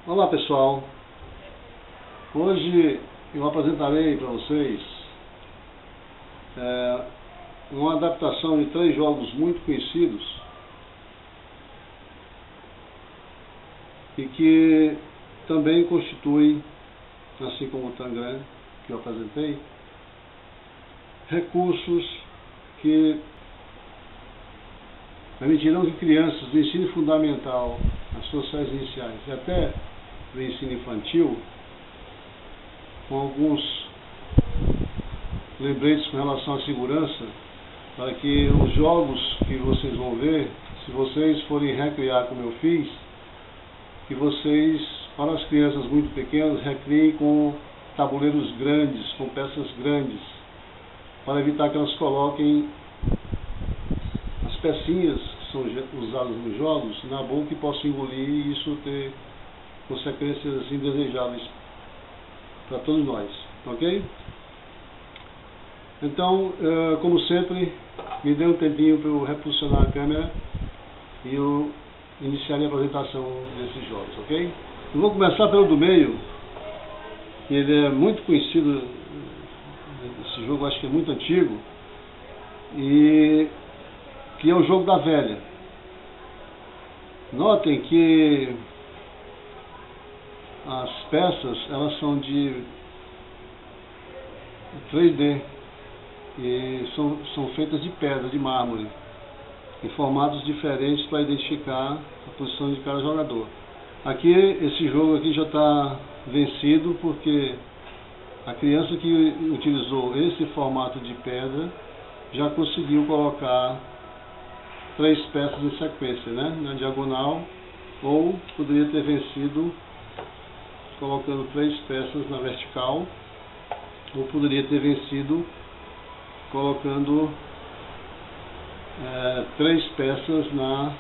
Olá pessoal, hoje eu apresentarei para vocês uma adaptação de 3 jogos muito conhecidos e que também constituem, assim como o Tangram que eu apresentei, recursos que permitirão que crianças do ensino fundamental, as suas séries iniciais e até do ensino infantil, com alguns lembretes com relação à segurança, para que os jogos que vocês vão ver, se vocês forem recriar como eu fiz, que vocês, para as crianças muito pequenas, recriem com tabuleiros grandes, com peças grandes, para evitar que elas coloquem as pecinhas que são usadas nos jogos na boca e possam engolir e isso ter consequências indesejáveis para todos nós, ok? Então, como sempre, me dê um tempinho para eu reposicionar a câmera e eu iniciar a apresentação desses jogos, ok? Eu vou começar pelo do meio, que ele é muito conhecido, esse jogo acho que é muito antigo, e que é o jogo da velha. Notem que as peças, elas são de 3D e são feitas de pedra, de mármore, em formatos diferentes para identificar a posição de cada jogador. Aqui, esse jogo aqui já está vencido porque a criança que utilizou esse formato de pedra já conseguiu colocar 3 peças em sequência, né, na diagonal, ou poderia ter vencido colocando 3 peças na vertical, ou poderia ter vencido colocando 3 peças na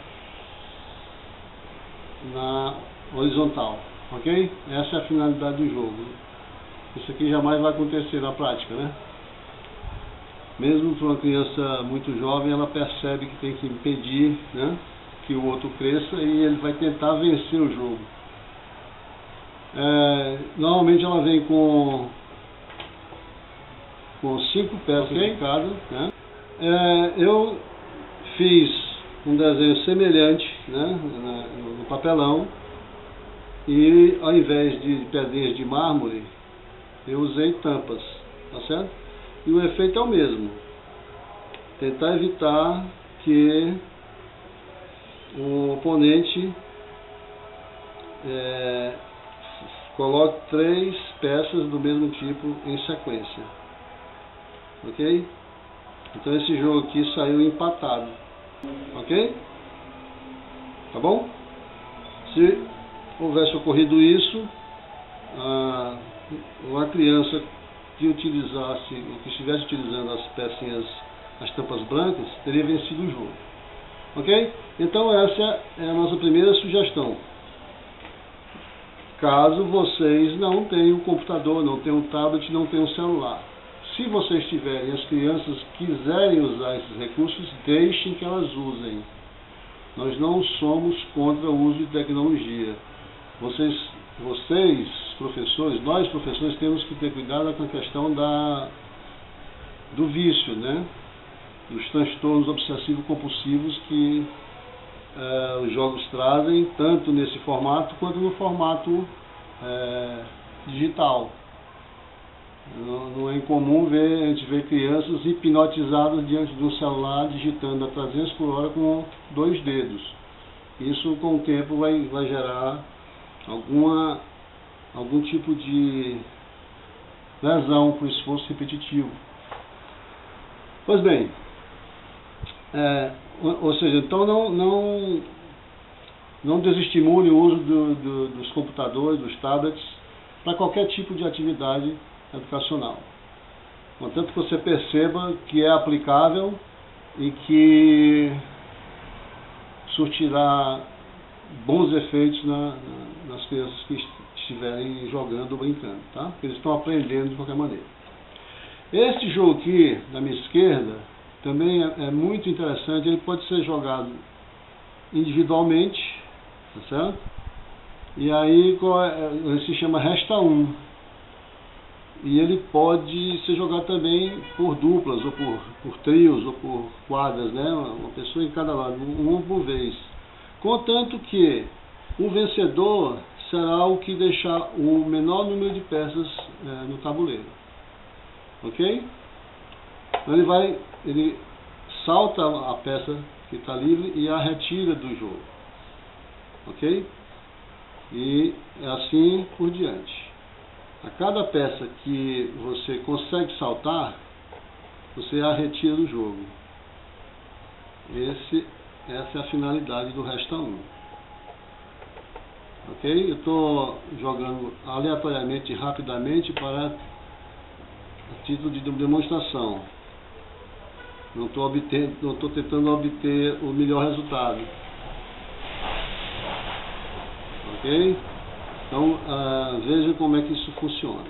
horizontal, ok? Essa é a finalidade do jogo. Isso aqui jamais vai acontecer na prática, né? Mesmo para uma criança muito jovem, ela percebe que tem que impedir, né, que o outro cresça e ele vai tentar vencer o jogo. Normalmente ela vem com 5 peças em cada, né? Eu fiz um desenho semelhante, né, no papelão, e ao invés de pedrinhas de mármore eu usei tampas, tá certo? E o efeito é o mesmo, tentar evitar que o oponente coloque 3 peças do mesmo tipo em sequência, ok? Então esse jogo aqui saiu empatado, ok? Tá bom? Se houvesse ocorrido isso, uma criança que utilizasse, ou que estivesse utilizando as pecinhas, as tampas brancas, teria vencido o jogo, ok? Então essa é a nossa primeira sugestão. Caso vocês não tenham computador, não tenham tablet, não tenham celular. Se vocês tiverem, as crianças quiserem usar esses recursos, deixem que elas usem. Nós não somos contra o uso de tecnologia. Vocês professores, nós professores temos que ter cuidado com a questão do vício, né? Dos transtornos obsessivo-compulsivos que os jogos trazem, tanto nesse formato quanto no formato digital. Não é incomum a gente ver crianças hipnotizadas diante de um celular digitando a 300 por hora com 2 dedos. Isso com o tempo vai gerar algum tipo de lesão por esforço repetitivo. Pois bem, ou seja, então não desestimule o uso dos computadores, dos tablets, para qualquer tipo de atividade educacional. Contanto que você perceba que é aplicável e que surtirá bons efeitos nas crianças que estiverem jogando ou brincando, tá? Porque eles estão aprendendo de qualquer maneira. Este jogo aqui, na minha esquerda, também é muito interessante. Ele pode ser jogado individualmente, tá certo? E aí ele se chama Resta 1. E ele pode ser jogado também por duplas, ou por trios, ou por quadras, né? Uma pessoa em cada lado, uma por vez. Contanto que o vencedor será o que deixar o menor número de peças no tabuleiro. Ok? Então ele salta a peça que está livre e a retira do jogo. Ok? E assim por diante. A cada peça que você consegue saltar, você a retira do jogo. Essa é a finalidade do Resta 1. Ok? Eu estou jogando aleatoriamente, rapidamente, a título de demonstração. Não estou tentando obter o melhor resultado. Ok? Então, veja como é que isso funciona.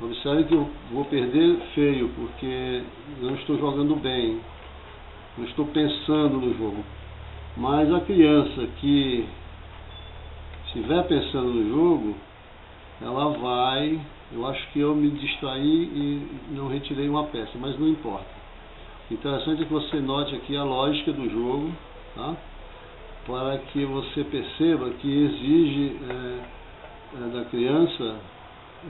Observe que eu vou perder feio, porque não estou jogando bem, não estou pensando no jogo. Mas a criança que estiver pensando no jogo, ela vai... Eu acho que eu me distraí e não retirei uma peça, mas não importa. O interessante é que você note aqui a lógica do jogo, tá? Para que você perceba que exige da criança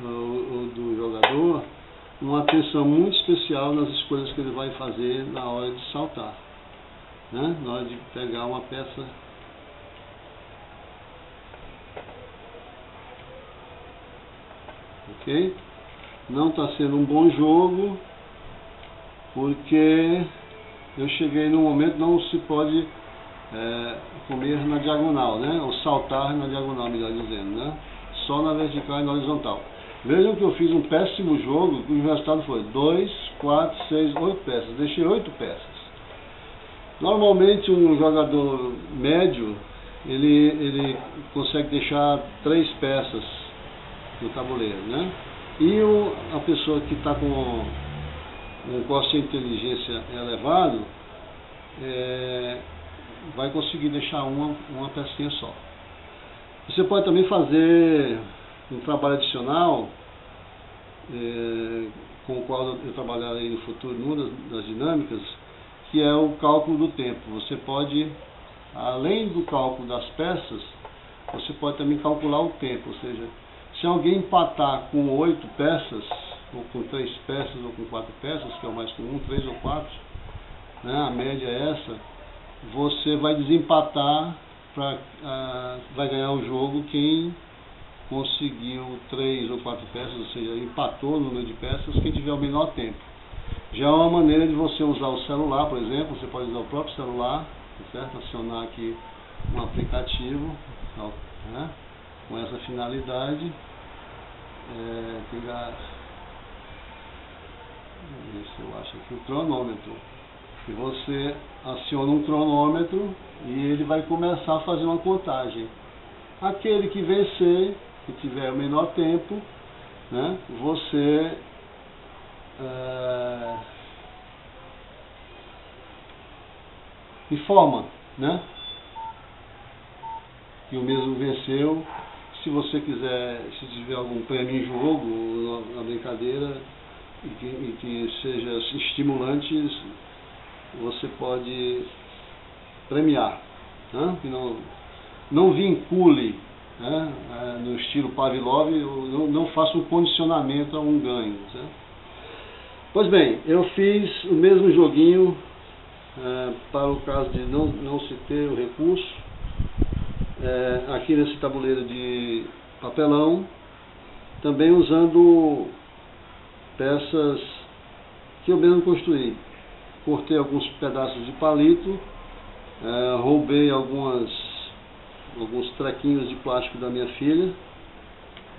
ou do jogador uma atenção muito especial nas escolhas que ele vai fazer na hora de saltar, né? Na hora de pegar uma peça. Ok? Não está sendo um bom jogo porque eu cheguei num momento não se pode comer na diagonal, né? Ou saltar na diagonal, melhor dizendo, né? Só na vertical e na horizontal. Vejam que eu fiz um péssimo jogo, o resultado foi 2, 4, 6, 8 peças. Deixei 8 peças. Normalmente um jogador médio, ele consegue deixar 3 peças no tabuleiro, né? E a pessoa que está com um quociente de inteligência elevado, vai conseguir deixar uma pecinha só. Você pode também fazer um trabalho adicional, com o qual eu trabalharei no futuro em uma das dinâmicas, que é o cálculo do tempo. Você pode, além do cálculo das peças, você pode também calcular o tempo. Ou seja, se alguém empatar com 8 peças, ou com 3 peças, ou com 4 peças, que é o mais comum, 3 ou 4, né, a média é essa, você vai desempatar, vai ganhar o jogo quem conseguiu 3 ou 4 peças, ou seja, empatou no número de peças, quem tiver o menor tempo. Já é uma maneira de você usar o celular, por exemplo, você pode usar o próprio celular, certo? Acionar aqui um aplicativo, né, com essa finalidade, pegar, ver se eu acho aqui o cronômetro. E você aciona um cronômetro e ele vai começar a fazer uma contagem. Aquele que vencer, que tiver o menor tempo, né, você informa, né, que o mesmo venceu. Se você quiser, se tiver algum prêmio em jogo, na brincadeira, e que seja estimulante, você pode premiar, né? Que não vincule, né, no estilo Pavlov, não faça um condicionamento a um ganho, certo? Pois bem, eu fiz o mesmo joguinho para o caso de não se ter o recurso, aqui nesse tabuleiro de papelão, também usando peças que eu mesmo construí. Cortei alguns pedaços de palito, roubei alguns trequinhos de plástico da minha filha.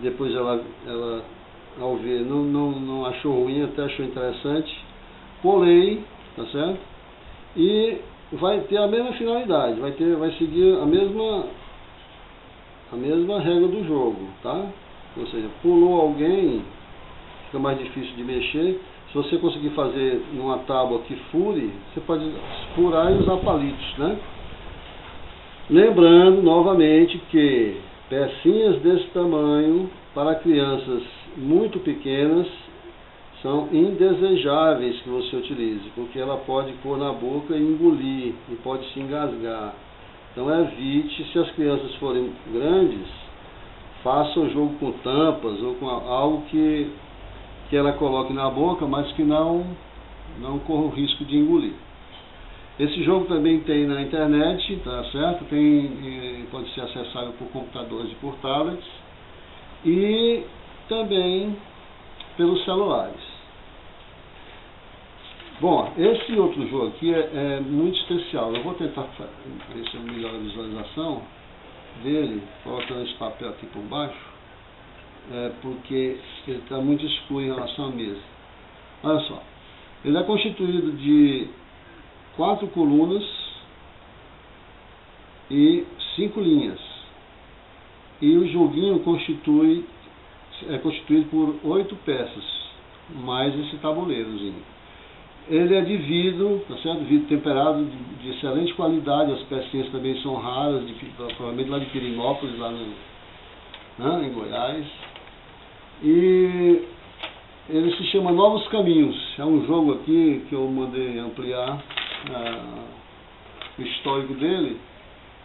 Depois ela ao ver, não achou ruim, até achou interessante. Colei, tá certo? E vai ter a mesma finalidade, vai seguir a mesma regra do jogo, tá? Ou seja, pulou alguém, fica mais difícil de mexer. Se você conseguir fazer numa tábua que fure, você pode furar e usar palitos, né? Lembrando novamente que pecinhas desse tamanho para crianças muito pequenas são indesejáveis que você utilize, porque ela pode pôr na boca e engolir, e pode se engasgar. Então evite, se as crianças forem grandes, faça o jogo com tampas ou com algo que ela coloque na boca, mas que não corra o risco de engolir. Esse jogo também tem na internet, tá certo? Pode ser acessado por computadores e por tablets, e também pelos celulares. Bom, esse outro jogo aqui é muito especial. Eu vou tentar ver se eu melhoro a visualização dele, colocando esse papel aqui por baixo, porque ele está muito escuro em relação à mesa. Olha só, ele é constituído de 4 colunas e 5 linhas. E o joguinho é constituído por 8 peças, mais esse tabuleirozinho. Ele é de vidro, tá certo? Vidro temperado de excelente qualidade. As pecinhas também são raras, provavelmente lá de Pirinópolis, lá em Goiás. E ele se chama Novos Caminhos. É um jogo aqui que eu mandei ampliar o histórico dele.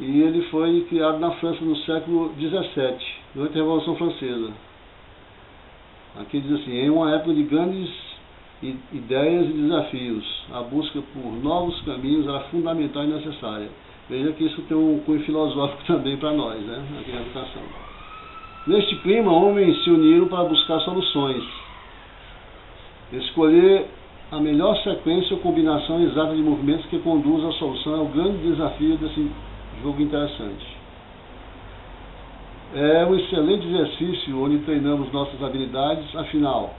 E ele foi criado na França no século XVII, durante a Revolução Francesa. Aqui diz assim: em uma época de grandes ideias e desafios, a busca por novos caminhos era fundamental e necessária. Veja que isso tem um cunho filosófico também para nós, né, aqui na educação. Neste clima, homens se uniram para buscar soluções. Escolher a melhor sequência ou combinação exata de movimentos que conduz à solução é o grande desafio desse jogo interessante. É um excelente exercício onde treinamos nossas habilidades, afinal,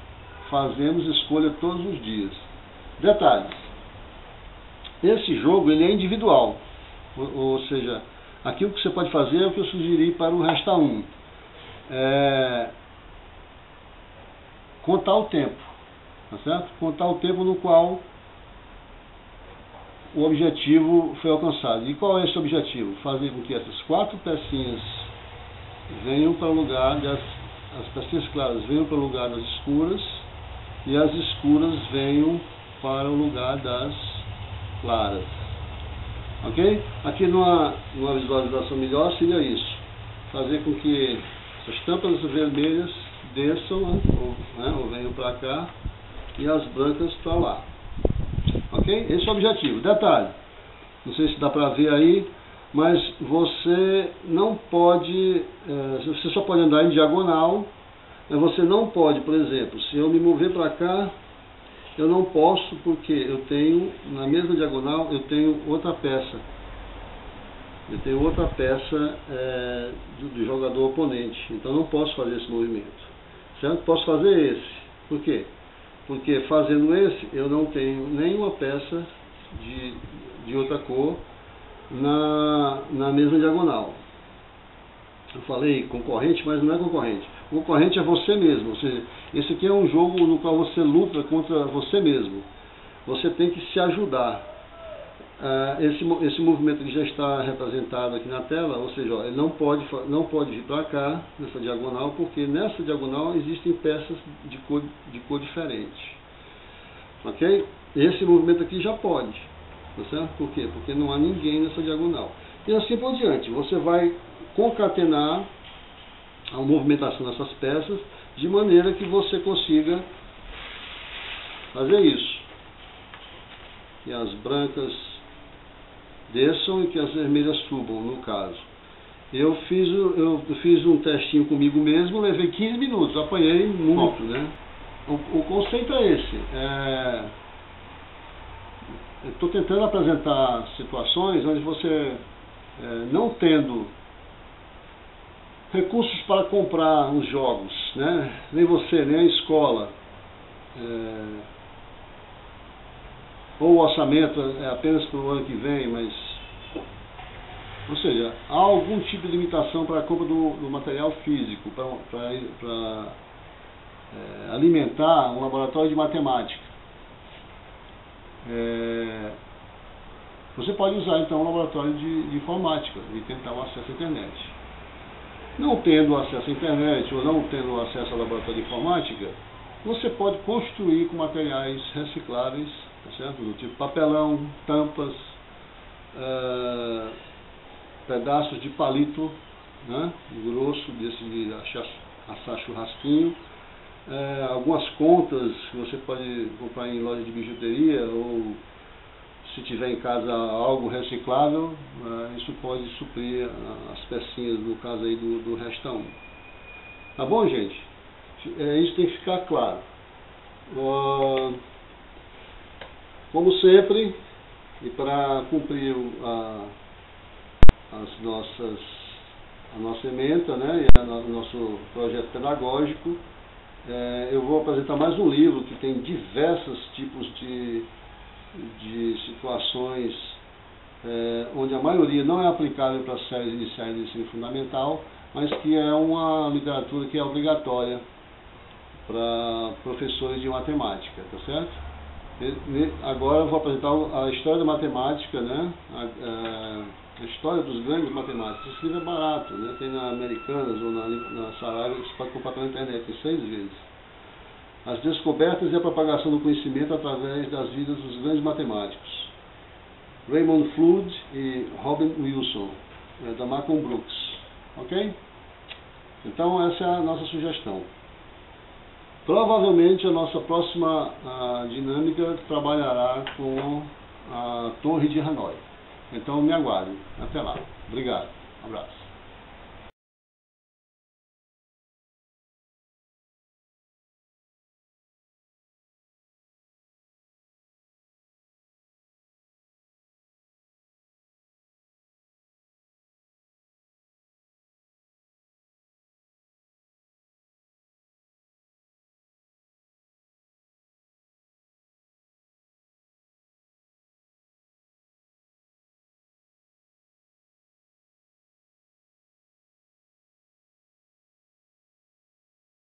fazemos escolha todos os dias. Detalhes: esse jogo ele é individual, ou seja, aquilo que você pode fazer é o que eu sugeri para o Resta 1. Contar o tempo, tá certo? Contar o tempo no qual o objetivo foi alcançado. E qual é esse objetivo? Fazer com que essas 4 pecinhas venham para o lugar as pecinhas claras venham para o lugar das escuras, e as escuras venham para o lugar das claras. Ok? Aqui numa visualização melhor seria isso: fazer com que essas tampas vermelhas desçam, ou venham para cá, e as brancas para lá. Ok? Esse é o objetivo. Detalhe: não sei se dá para ver aí, mas você não pode, você só pode andar em diagonal. Você não pode, por exemplo, se eu me mover para cá, eu não posso, porque eu tenho, na mesma diagonal, eu tenho outra peça. Eu tenho outra peça do jogador oponente. Então não posso fazer esse movimento. Certo? Posso fazer esse. Por quê? Porque fazendo esse, eu não tenho nenhuma peça de outra cor na mesma diagonal. Eu falei concorrente, mas não é concorrente. O concorrente é você mesmo. Ou seja, esse aqui é um jogo no qual você luta contra você mesmo. Você tem que se ajudar. Esse movimento que já está representado aqui na tela, ou seja, ele não pode vir para cá, nessa diagonal, porque nessa diagonal existem peças de cor diferente. Ok? Esse movimento aqui já pode. Tá certo? Por quê? Porque não há ninguém nessa diagonal. E assim por diante. Você vai concatenar a movimentação dessas peças de maneira que você consiga fazer isso. E as brancas desçam e que as vermelhas subam, no caso. Eu fiz um testinho comigo mesmo, levei 15 minutos, apanhei muito, né? O conceito é esse. Eu estou tentando apresentar situações onde você, não tendo recursos para comprar os jogos, né? Nem você, nem a escola, ou o orçamento é apenas para o ano que vem, mas, ou seja, há algum tipo de limitação para a compra do material físico, para alimentar um laboratório de matemática. Você pode usar então o laboratório de informática e tentar o acesso à internet. Não tendo acesso à internet ou não tendo acesso ao laboratório de informática, você pode construir com materiais recicláveis, tá certo? Do tipo papelão, tampas, pedaços de palito, né, grosso, desse de assar churrasquinho, algumas contas que você pode comprar em loja de bijuteria, ou se tiver em casa algo reciclável, isso pode suprir as pecinhas, no caso aí do restão. Tá bom, gente? Isso tem que ficar claro. Como sempre, e para cumprir a nossa ementa, né, e o nosso projeto pedagógico, eu vou apresentar mais um livro que tem diversos tipos de situações onde a maioria não é aplicável para as séries iniciais de ensino fundamental, mas que é uma literatura que é obrigatória para professores de matemática, tá certo? Agora eu vou apresentar a história da matemática, né? A história dos grandes matemáticos. Esse livro é barato, né? Tem na Americanas ou na Saraiva, você pode comprar pela internet em 6 vezes. As descobertas e a propagação do conhecimento através das vidas dos grandes matemáticos. Raymond Flood e Robin Wilson, da Malcolm Brooks. Ok? Então essa é a nossa sugestão. Provavelmente a nossa próxima dinâmica trabalhará com a Torre de Hanoi. Então me aguarde. Até lá. Obrigado. Um abraço.